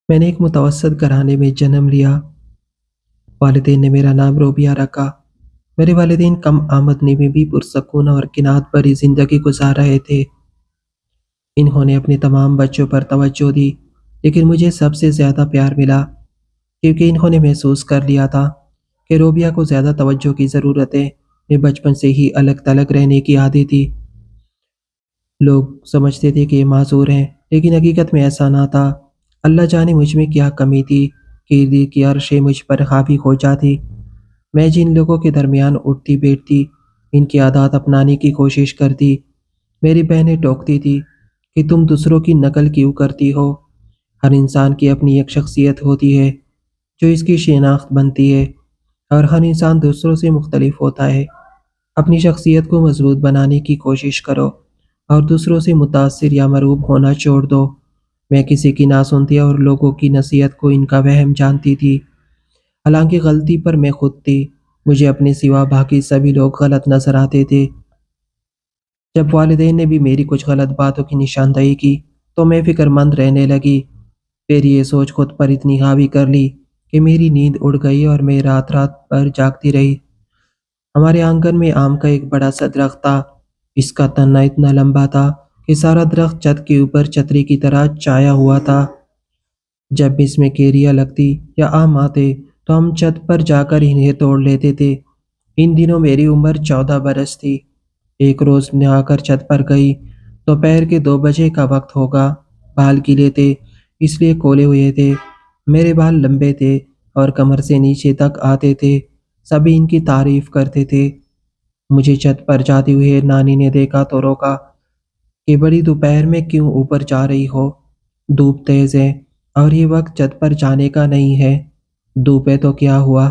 میں نے ایک متوسط گھرانے میں جنم لیا۔ والدین نے میرا نام روبیہ رکھا۔ میرے والدین کم آمدنی میں بھی پرسکون اور قناعت بھری زندگی گزار رہے تھے۔ انہوں نے اپنے تمام بچوں پر توجہ دی، لیکن مجھے سب سے زیادہ پیار ملا کیونکہ انہوں نے محسوس کر لیا تھا کہ روبیہ کو زیادہ توجہ کی ضرورت ہے۔ میں بچپن سے ہی الگ تھلگ رہنے کی عادت تھی۔ لوگ سمجھتے تھے کہ یہ معذور ہیں، لیکن حقیقت میں ایسا نہ تھا۔ اللہ جانے مجھ میں کیا کمی تھی کہ دل کی عرشیں مجھ پر حاوی ہو جاتی۔ میں جن لوگوں کے درمیان اٹھتی بیٹھتی، ان کی عادات اپنانے کی کوشش کرتی۔ میری بہنیں ٹوکتی تھی کہ تم دوسروں کی نقل کیوں کرتی ہو۔ ہر انسان کی اپنی ایک شخصیت ہوتی ہے جو اس کی شناخت بنتی ہے، اور ہر انسان دوسروں سے مختلف ہوتا ہے۔ اپنی شخصیت کو مضبوط بنانے کی کوشش کرو اور دوسروں سے متاثر یا مرعوب ہونا چھوڑ دو۔ میں کسی کی نہ سنتی اور لوگوں کی نصیحت کو ان کا وہم جانتی تھی، حالانکہ غلطی پر میں خود تھی۔ مجھے اپنے سوا باقی سبھی لوگ غلط نظر آتے تھے۔ جب والدین نے بھی میری کچھ غلط باتوں کی نشاندہی کی تو میں فکر مند رہنے لگی۔ پھر یہ سوچ خود پر اتنی حاوی کر لی کہ میری نیند اڑ گئی اور میں رات رات بھر جاگتی رہی۔ ہمارے آنگن میں آم کا ایک بڑا سا درخت تھا۔ اس کا تنا اتنا لمبا تھا کہ سارا درخت چھت کے اوپر چھتری کی طرح چھایا ہوا تھا۔ جب اس میں کیریاں لگتی یا آم آتے تو ہم چھت پر جا کر انہیں توڑ لیتے تھے۔ ان دنوں میری عمر 14 برس تھی۔ ایک روز نہا کر چھت پر گئی۔ دوپہر کے 2 بجے کا وقت ہوگا۔ بال گیلے تھے، اس لیے کولے ہوئے تھے۔ میرے بال لمبے تھے اور کمر سے نیچے تک آتے تھے۔ سبھی ان کی تعریف کرتے تھے۔ مجھے چھت پر جاتے ہوئے نانی نے دیکھا تو روکا کہ بڑی دوپہر میں کیوں اوپر جا رہی ہو؟ دھوپ تیز ہے اور یہ وقت چھت پر جانے کا نہیں ہے۔ دھوپ ہے تو کیا ہوا؟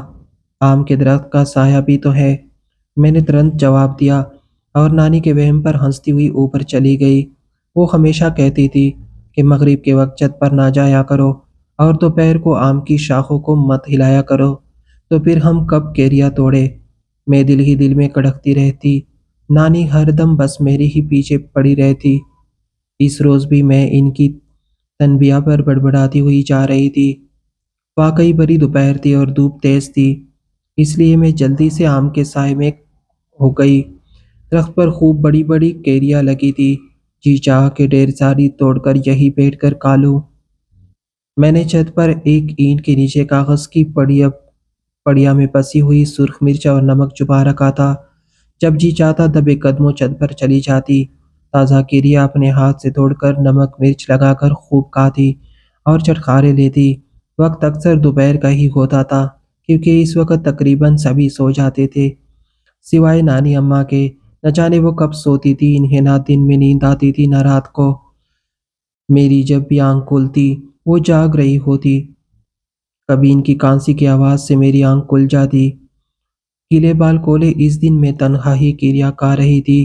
آم کے درخت کا سایہ بھی تو ہے۔ میں نے ترنت جواب دیا اور نانی کے وہم پر ہنستی ہوئی اوپر چلی گئی۔ وہ ہمیشہ کہتی تھی کہ مغرب کے وقت چھت پر نہ جایا کرو اور دوپہر کو آم کی شاخوں کو مت ہلایا کرو، تو پھر ہم کب کیریا توڑے؟ میں دل ہی دل میں کڑکتی رہتی۔ نانی ہر دم بس میرے ہی پیچھے پڑی رہتی۔ اس روز بھی میں ان کی تنبیہ پر بڑبڑاتی ہوئی جا رہی تھی۔ واقعی بڑی دوپہر تھی اور دھوپ تیز تھی، اس لیے میں جلدی سے آم کے سائے میں ہو گئی۔ درخت پر خوب بڑی بڑی کیریاں لگی تھی۔ جی چاہا کہ ڈھیر ساری توڑ کر یہی بیٹھ کر کھا لوں۔ میں نے چھت پر ایک اینٹ کے نیچے کاغذ کی پڑیا میں پسی ہوئی سرخ مرچ اور نمک چھپا رکھا تھا۔ جب جی چاہتا دبے قدموں چھت پر چلی جاتی، تازہ کیریا اپنے ہاتھ سے توڑ کر نمک مرچ لگا کر خوب کھاتی اور چٹخارے لیتی۔ وقت اکثر دوپہر کا ہی ہوتا تھا کیونکہ اس وقت تقریباً سبھی سو جاتے تھے سوائے نانی اماں کے۔ نہ جانے وہ کب سوتی تھی، انہیں نہ دن میں نیند آتی تھی نہ رات کو۔ میری جب بھی آنکھ کھلتی وہ جاگ رہی ہوتی۔ کبھی ان کی کانسی کی آواز سے میری آنکھ کھل جاتی۔ گیلے بال کولے اس دن میں تنہا ہی کریا کھا رہی تھی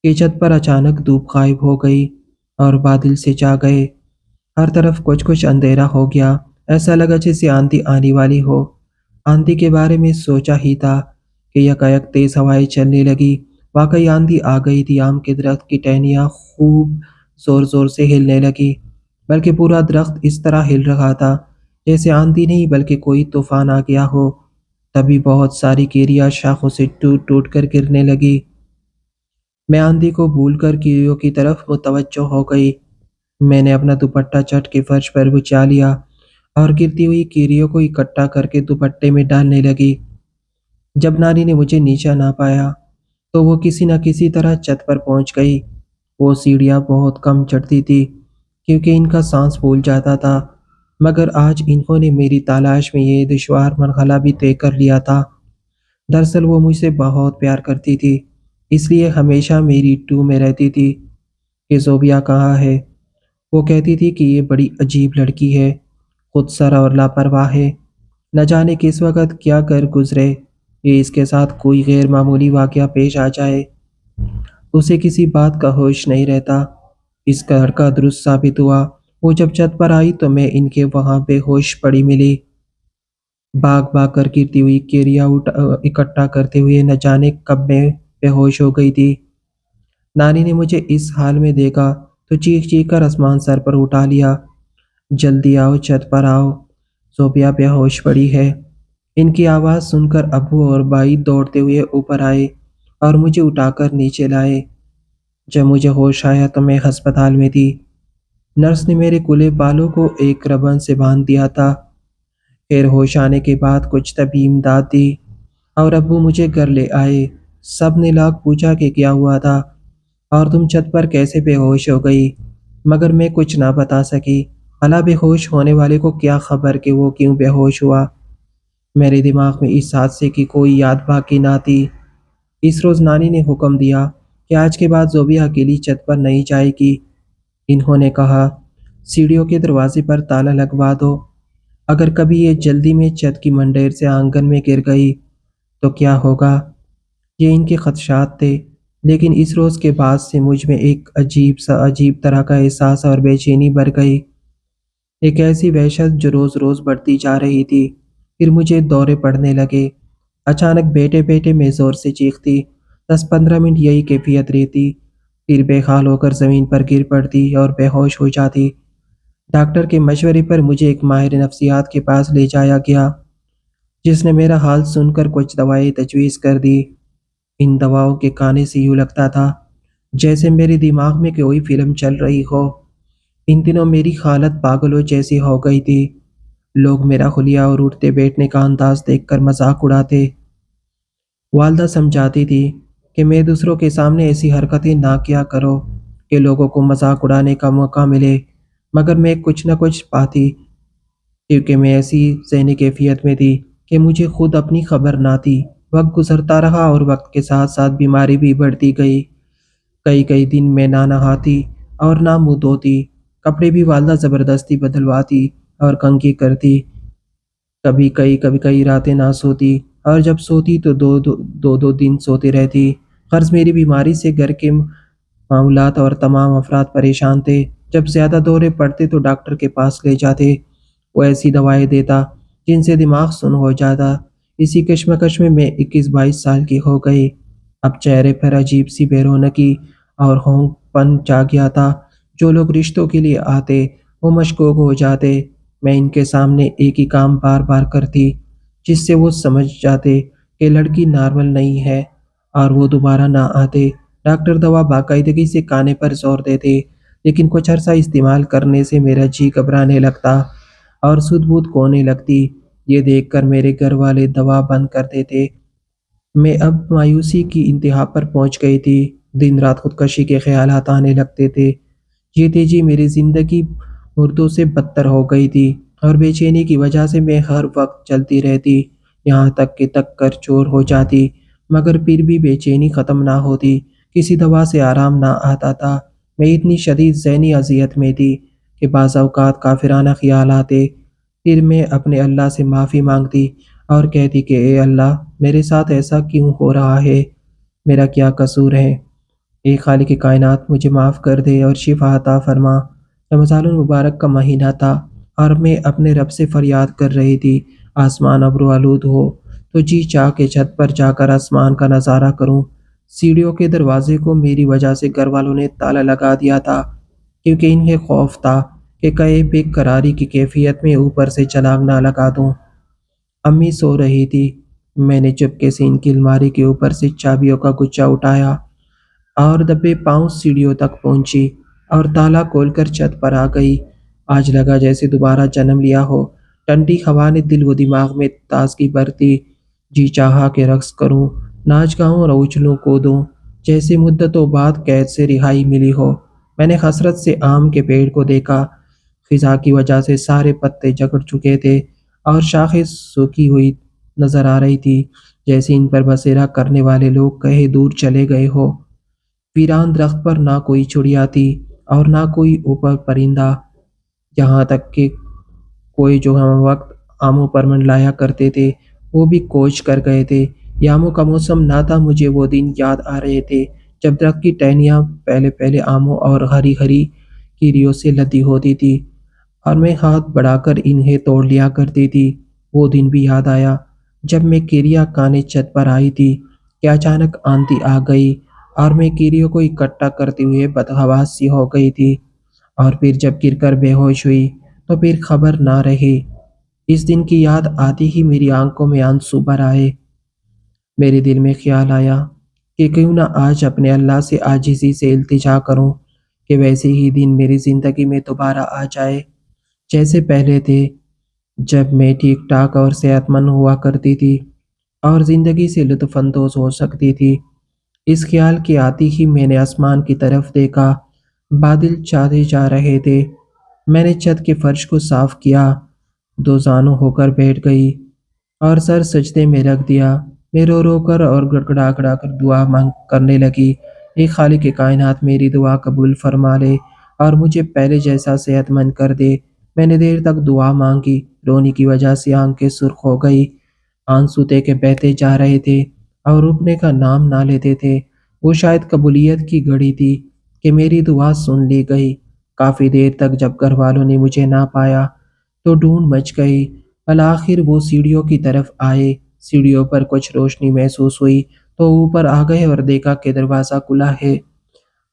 کہ چھت پر اچانک دھوپ غائب ہو گئی اور بادل سے چھا گئے۔ ہر طرف کچھ کچھ اندھیرا ہو گیا، ایسا لگا جیسے آندھی آنے والی ہو۔ آندھی کے بارے میں سوچا ہی تھا کہ یکایک تیز ہوائیں چلنے لگی۔ واقعی آندھی آ گئی تھی۔ آم کے درخت کی ٹہنیاں خوب زور زور سے ہلنے لگی، بلکہ پورا درخت اس طرح ہل رہا تھا جیسے آندھی نہیں بلکہ کوئی طوفان آ گیا ہو۔ تبھی بہت ساری کیریاں شاخوں سے ٹوٹ ٹوٹ کر گرنے لگی۔ میں آندھی کو بھول کر کیریوں کی طرف متوجہ ہو گئی۔ میں نے اپنا دوپٹہ چٹ کے فرش پر بچھا لیا اور گرتی ہوئی کیریوں کو اکٹھا کر کے دوپٹے میں ڈالنے لگی۔ جب نانی نے مجھے نیچا نہ پایا تو وہ کسی نہ کسی طرح چھت پر پہنچ گئی۔ وہ سیڑھیاں بہت کم چڑھتی تھی کیونکہ ان کا سانس پھول جاتا تھا، مگر آج انہوں نے میری تلاش میں یہ دشوار مرحلہ بھی طے کر لیا تھا۔ دراصل وہ مجھ سے بہت پیار کرتی تھی، اس لیے ہمیشہ میری ٹو میں رہتی تھی کہ زوبیہ کہاں ہے۔ وہ کہتی تھی کہ یہ بڑی عجیب لڑکی ہے، خود سر اور لاپرواہ ہے، نہ جانے کس وقت کیا کر گزرے، یہ اس کے ساتھ کوئی غیر معمولی واقعہ پیش آ جائے، اسے کسی بات کا ہوش نہیں رہتا۔ اس کا لڑکا درست ثابت ہوا۔ وہ جب چھت پر آئی تو میں ان کے وہاں بے ہوش پڑی ملی، بھاگ بھاگ کر گرتی ہوئی کیریا اکٹھا کرتے ہوئے نہ جانے کب میں بے ہوش ہو گئی تھی۔ نانی نے مجھے اس حال میں دیکھا تو چیخ چیخ کر آسمان سر پر اٹھا لیا۔ جلدی آؤ، چھت پر آؤ، صوفیہ بے ہوش پڑی ہے۔ ان کی آواز سن کر ابو اور بھائی دوڑتے ہوئے اوپر آئے اور مجھے اٹھا کر نیچے لائے۔ جب مجھے ہوش آیا تو میں ہسپتال میں تھی۔ نرس نے میرے کھلے بالوں کو ایک ربن سے باندھ دیا تھا۔ پھر ہوش آنے کے بعد کچھ طبی امداد دی اور ابو مجھے گھر لے آئے۔ سب نے لاکھ پوچھا کہ کیا ہوا تھا اور تم چھت پر کیسے بے ہوش ہو گئی، مگر میں کچھ نہ بتا سکی۔ بھلا بے ہوش ہونے والے کو کیا خبر کہ وہ کیوں بے ہوش ہوا۔ میرے دماغ میں اس حادثے کی کوئی یاد باقی نہ تھی۔ اس روز نانی نے حکم دیا کہ آج کے بعد زوبیا اکیلی چھت پر نہیں جائے گی۔ انہوں نے کہا، سیڑھیوں کے دروازے پر تالا لگوا دو۔ اگر کبھی یہ جلدی میں چھت کی منڈیر سے آنگن میں گر گئی تو کیا ہوگا؟ یہ ان کے خدشات تھے، لیکن اس روز کے بعد سے مجھ میں ایک عجیب طرح کا احساس اور بے چینی بڑھ گئی، ایک ایسی وحشت جو روز روز بڑھتی جا رہی تھی۔ پھر مجھے دورے پڑنے لگے۔ اچانک بیٹے بیٹے میں زور سے چیختی، 10-15 منٹ یہی کیفیت رہتی، پھر بے حال ہو کر زمین پر گر پڑتی اور بے ہوش ہو جاتی۔ ڈاکٹر کے مشورے پر مجھے ایک ماہر نفسیات کے پاس لے جایا گیا، جس نے میرا حال سن کر کچھ دوائیں تجویز کر دی۔ ان دواؤں کے کھانے سے یوں لگتا تھا جیسے میرے دماغ میں کوئی فلم چل رہی ہو۔ ان دنوں میری حالت پاگلوں جیسی ہو گئی تھی۔ لوگ میرا حلیہ اور اٹھتے بیٹھنے کا انداز دیکھ کر مذاق اڑاتے۔ والدہ سمجھاتی تھی کہ میں دوسروں کے سامنے ایسی حرکتیں نہ کیا کرو کہ لوگوں کو مذاق اڑانے کا موقع ملے، مگر میں کچھ نہ کچھ پاتی، کیونکہ میں ایسی ذہنی کیفیت میں تھی کہ مجھے خود اپنی خبر نہ تھی۔ وقت گزرتا رہا اور وقت کے ساتھ ساتھ بیماری بھی بڑھتی گئی۔ کئی کئی دن میں نہ نہاتی اور نہ منہ دھوتی، کپڑے بھی والدہ زبردستی بدلواتی اور کنگھی کرتی۔ کبھی کئی راتیں نہ سوتی اور جب سوتی تو دو دن سوتی رہتی۔ غرض میری بیماری سے گھر کے معاملات اور تمام افراد پریشان تھے۔ جب زیادہ دورے پڑتے تو ڈاکٹر کے پاس لے جاتے، وہ ایسی دوائیں دیتا جن سے دماغ سن ہو جاتا۔ اسی کشمکش میں 21-22 سال کی ہو گئی۔ اب چہرے پر عجیب سی بے رونقی اور ہونک پن چھا گیا تھا۔ جو لوگ رشتوں کے لیے آتے وہ مشکوک ہو جاتے۔ میں ان کے سامنے ایک ہی کام بار بار کرتی جس سے وہ سمجھ جاتے کہ لڑکی نارمل نہیں ہے اور وہ دوبارہ نہ آتے۔ ڈاکٹر دوا باقاعدگی سے کھانے پر زور دیتے، لیکن کچھ عرصہ استعمال کرنے سے میرا جی گھبرانے لگتا اور سود بود کھونے لگتی۔ یہ دیکھ کر میرے گھر والے دوا بند کر دیتے۔ میں اب مایوسی کی انتہا پر پہنچ گئی تھی۔ دن رات خودکشی کے خیالات آنے لگتے تھے۔ یہ تیزی میری زندگی مردوں سے بدتر ہو گئی تھی اور بے چینی کی وجہ سے میں ہر وقت چلتی رہتی، یہاں تک کہ تک کر چور ہو جاتی، مگر پھر بھی بے چینی ختم نہ ہوتی۔ کسی دوا سے آرام نہ آتا تھا۔ میں اتنی شدید ذہنی اذیت میں تھی کہ بعض اوقات کافرانہ خیال آتے۔ پھر میں اپنے اللہ سے معافی مانگتی اور کہتی کہ اے اللہ، میرے ساتھ ایسا کیوں ہو رہا ہے؟ میرا کیا قصور ہے؟ اے خالق کائنات، مجھے معاف کر دے اور شفا عطا فرما۔ رمضان المبارک کا مہینہ تھا اور میں اپنے رب سے فریاد کر رہی تھی۔ آسمان ابرو آلود ہو تو جی چاہ کے چھت پر جا کر آسمان کا نظارہ کروں۔ سیڑھیوں کے دروازے کو میری وجہ سے گھر والوں نے تالا لگا دیا تھا، کیونکہ انہیں خوف تھا کہ کہیں بے قراری کی کیفیت میں اوپر سے چھلانگ نہ لگا دوں۔ امی سو رہی تھی۔ میں نے چپکے سے ان کی الماری کے اوپر سے چابیوں کا گچھا اٹھایا اور دبے پاؤں سیڑھیوں تک پہنچی اور تالا کھول کر چھت پر آ گئی۔ آج لگا جیسے دوبارہ جنم لیا ہو۔ ٹھنڈی ہوا نے دل و دماغ میں تازگی بھر دی۔ جی چاہا کہ رقص کروں، ناچ گاؤں اور اچھلوں کودوں، جیسے مدتوں بعد قید سے رہائی ملی ہو۔ میں نے حسرت سے آم کے پیڑ کو دیکھا۔ خزاں کی وجہ سے سارے پتے جھڑ چکے تھے اور شاخیں سوکھی ہوئی نظر آ رہی تھی، جیسے ان پر بسیرا کرنے والے لوگ کہیں دور چلے گئے ہو۔ ویران درخت پر نہ کوئی چڑیا تھی اور نہ کوئی اوپر پرندہ، یہاں تک کہ کوئی جو ہم وقت آموں پر منڈلایا کرتے تھے وہ بھی کوچ کر گئے تھے۔ یہ آموں کا موسم نہ تھا۔ مجھے وہ دن یاد آ رہے تھے جب درخت کی ٹہنیاں پہلے پہلے آموں اور ہری ہری کیریوں سے لدی ہوتی تھی اور میں ہاتھ بڑھا کر انہیں توڑ لیا کرتی تھی۔ وہ دن بھی یاد آیا جب میں کیریا کھانے چھت پر آئی تھی کہ اچانک آندھی آ گئی اور میں کیریوں کو اکٹھا کرتے ہوئے بدحواس سی ہو گئی تھی، اور پھر جب گر کر بے ہوش ہوئی تو پھر خبر نہ رہی۔ اس دن کی یاد آتی ہی میری آنکھوں میں آنسو بھر آئے۔ میرے دل میں خیال آیا کہ کیوں نہ آج اپنے اللہ سے عاجزی سے التجا کروں کہ ویسے ہی دن میری زندگی میں دوبارہ آ جائے جیسے پہلے تھے، جب میں ٹھیک ٹھاک اور صحت مند ہوا کرتی تھی اور زندگی سے لطف اندوز ہو سکتی تھی۔ اس خیال کے آتی ہی میں نے آسمان کی طرف دیکھا۔ بادل چھاتے جا رہے تھے۔ میں نے چھت کے فرش کو صاف کیا، دو زانوں ہو کر بیٹھ گئی اور سر سجدے میں رکھ دیا۔ میں رو رو کر اور گڑگڑا گڑا کر دعا مانگ کرنے لگی، اے خالق کائنات میری دعا قبول فرما لے اور مجھے پہلے جیسا صحت مند کر دے۔ میں نے دیر تک دعا مانگی، رونے کی وجہ سے آنکھیں سرخ ہو گئی، آنسو تھے کہ بہتے جا رہے تھے اور رکنے کا نام نہ لیتے تھے۔ وہ شاید قبولیت کی گھڑی تھی کہ میری دعا سن لی گئی۔ کافی دیر تک جب گھر والوں نے مجھے نہ پایا تو ڈھونڈ مچ گئی۔ بالآخر وہ سیڑھیوں کی طرف آئے، سیڑھیوں پر کچھ روشنی محسوس ہوئی تو اوپر آ گئے اور دیکھا کہ دروازہ کھلا ہے۔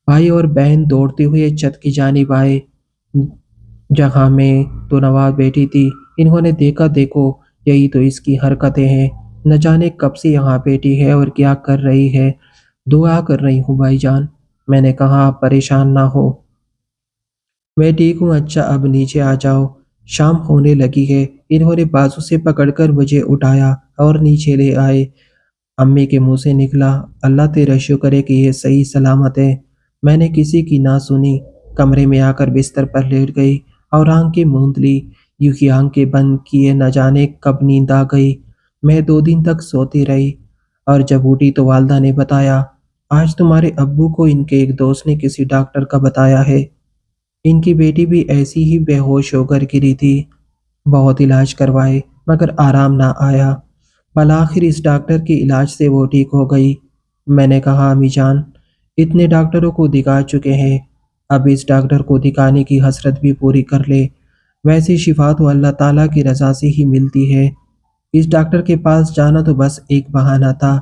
بھائی اور بہن دوڑتے ہوئے چھت کی جانب آئے جہاں میں تو نواز بیٹھی تھی۔ انہوں نے دیکھا، دیکھو یہی تو اس کی حرکتیں ہیں، نہ جانے کب سے یہاں بیٹھی ہے اور کیا کر رہی ہے۔ دعا کر رہی ہوں بھائی جان۔ میں نے کہا، آپ پریشان نہ ہو، میں ٹھیک ہوں۔ اچھا اب نیچے آ جاؤ، شام ہونے لگی ہے۔ انہوں نے بازو سے پکڑ کر مجھے اٹھایا اور نیچے لے آئے۔ امی کے منہ سے نکلا، اللہ تیرا شکر ہے کہ یہ صحیح سلامت ہے۔ میں نے کسی کی نہ سنی، کمرے میں آ کر بستر پر لیٹ گئی اور آنکھیں موند لی۔ یوں ہی آنکھیں بند کیے نہ جانے کب نیند آ گئی۔ میں 2 دن تک سوتی رہی اور جب اٹھی تو والدہ نے بتایا، آج تمہارے ابو کو ان کے ایک دوست نے کسی ڈاکٹر کا بتایا ہے، ان کی بیٹی بھی ایسی ہی بے ہوش ہو کر گری تھی۔ بہت علاج کروائے مگر آرام نہ آیا۔ بالآخر اس ڈاکٹر کے علاج سے وہ ٹھیک ہو گئی۔ میں نے کہا، امی جان اتنے ڈاکٹروں کو دکھا چکے ہیں، اب اس ڈاکٹر کو دکھانے کی حسرت بھی پوری کر لے۔ ویسے شفا تو اللہ تعالیٰ کی رضا سے ہی ملتی ہے، اس ڈاکٹر کے پاس جانا تو بس ایک بہانہ تھا۔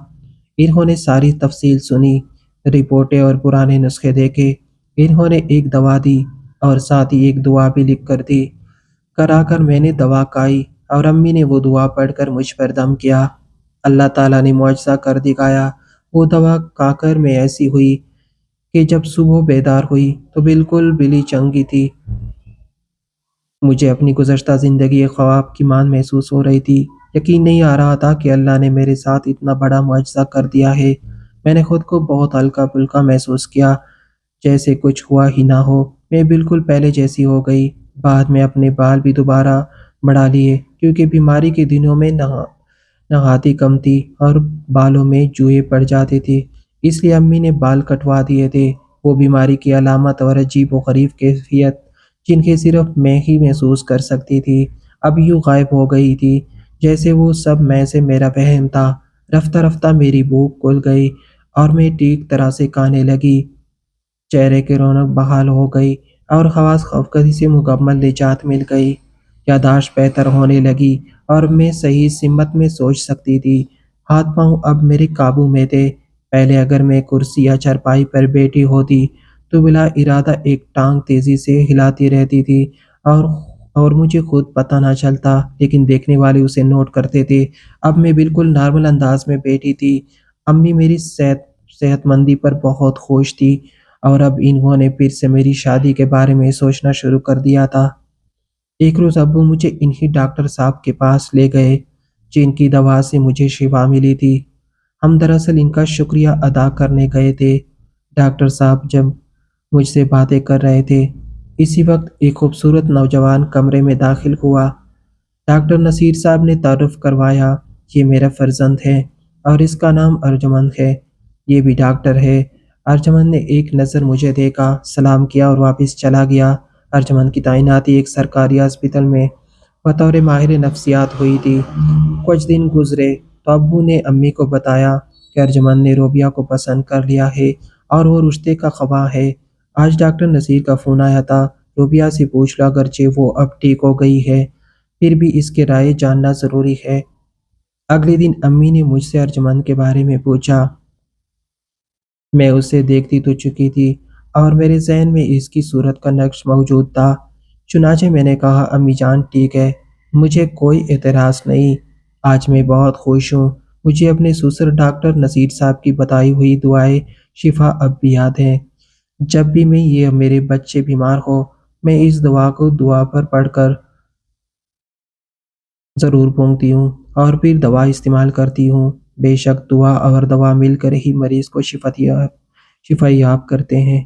انہوں نے ساری تفصیل سنی، رپورٹیں اور پرانے نسخے دیکھے۔ انہوں نے ایک دوا دی اور ساتھ ہی ایک دعا بھی لکھ کر دی۔ کرا کر میں نے دوا کھائی اور امی نے وہ دعا پڑھ کر مجھ پر دم کیا۔ اللہ تعالیٰ نے معجزہ کر دکھایا۔ وہ دوا کھا کر میں ایسی ہوئی کہ جب صبح بیدار ہوئی تو بالکل بلی چنگی تھی۔ مجھے اپنی گزشتہ زندگی ایک خواب کی مان محسوس ہو رہی تھی۔ یقین نہیں آ رہا تھا کہ اللہ نے میرے ساتھ اتنا بڑا معجزہ کر دیا ہے۔ میں نے خود کو بہت ہلکا پھلکا محسوس کیا، جیسے کچھ ہوا ہی نہ ہو۔ میں بالکل پہلے جیسی ہو گئی۔ بعد میں اپنے بال بھی دوبارہ بڑھا لیے کیونکہ بیماری کے دنوں میں نہاتی کم تھی اور بالوں میں جوئیں پڑ جاتی تھی، اس لیے امی نے بال کٹوا دیے تھے۔ وہ بیماری کی علامت اور عجیب و غریب کیفیت جنہیں صرف میں ہی محسوس کر سکتی تھی اب یوں غائب ہو گئی تھی جیسے وہ سب میں سے میرا وہم تھا۔ رفتہ رفتہ میری بھوک کھل گئی اور میں ٹھیک طرح سے کھانے لگی۔ چہرے کی رونق بحال ہو گئی اور حواس خفگی سے مکمل نجات مل گئی۔ یادداشت بہتر ہونے لگی اور میں صحیح سمت میں سوچ سکتی تھی۔ ہاتھ پاؤں اب میرے قابو میں تھے۔ پہلے اگر میں کرسی یا چرپائی پر بیٹھی ہوتی تو بلا ارادہ ایک ٹانگ تیزی سے ہلاتی رہتی تھی اور مجھے خود پتہ نہ چلتا، لیکن دیکھنے والے اسے نوٹ کرتے تھے۔ اب میں بالکل نارمل انداز میں بیٹھی تھی۔ امی میری صحت مندی پر بہت خوش تھی اور اب انہوں نے پھر سے میری شادی کے بارے میں سوچنا شروع کر دیا تھا۔ ایک روز ابو مجھے انہی ڈاکٹر صاحب کے پاس لے گئے جن کی دوا سے مجھے شفا ملی تھی۔ ہم دراصل ان کا شکریہ ادا کرنے گئے تھے۔ ڈاکٹر صاحب جب مجھ سے باتیں کر رہے تھے اسی وقت ایک خوبصورت نوجوان کمرے میں داخل ہوا۔ ڈاکٹر نصیر صاحب نے تعارف کروایا، یہ میرا فرزند ہے اور اس کا نام ارجمند ہے، یہ بھی ڈاکٹر ہے۔ ارجمند نے ایک نظر مجھے دیکھا، سلام کیا اور واپس چلا گیا۔ ارجمند کی تعیناتی ایک سرکاری ہسپتال میں بطور ماہر نفسیات ہوئی تھی۔ کچھ دن گزرے تو ابو نے امی کو بتایا کہ ارجمند نے روبیہ کو پسند کر لیا ہے اور وہ رشتے کا خواہاں ہے۔ آج ڈاکٹر نصیر کا فون آیا تھا، روبیہ سے پوچھ لو، اگرچہ وہ اب ٹھیک ہو گئی ہے پھر بھی اس کے رائے جاننا ضروری ہے۔ اگلے دن امی نے مجھ سے ارجمند کے بارے میں پوچھا۔ میں اسے دیکھتی تو چکی تھی اور میرے ذہن میں اس کی صورت کا نقش موجود تھا۔ چنانچہ میں نے کہا امی جان ٹھیک ہے، مجھے کوئی اعتراض نہیں، آج میں بہت خوش ہوں۔ مجھے اپنے سسر ڈاکٹر نصیر صاحب کی بتائی ہوئی دعائیں شفا اب بھی یاد ہیں۔ جب بھی میں یہ میرے بچے بیمار ہو، میں اس دعا کو دعا پر پڑھ کر ضرور پھونکتی ہوں اور پھر دوا استعمال کرتی ہوں۔ بے شک دعا اور دوا مل کر ہی مریض کو شفا یاب کرتے ہیں۔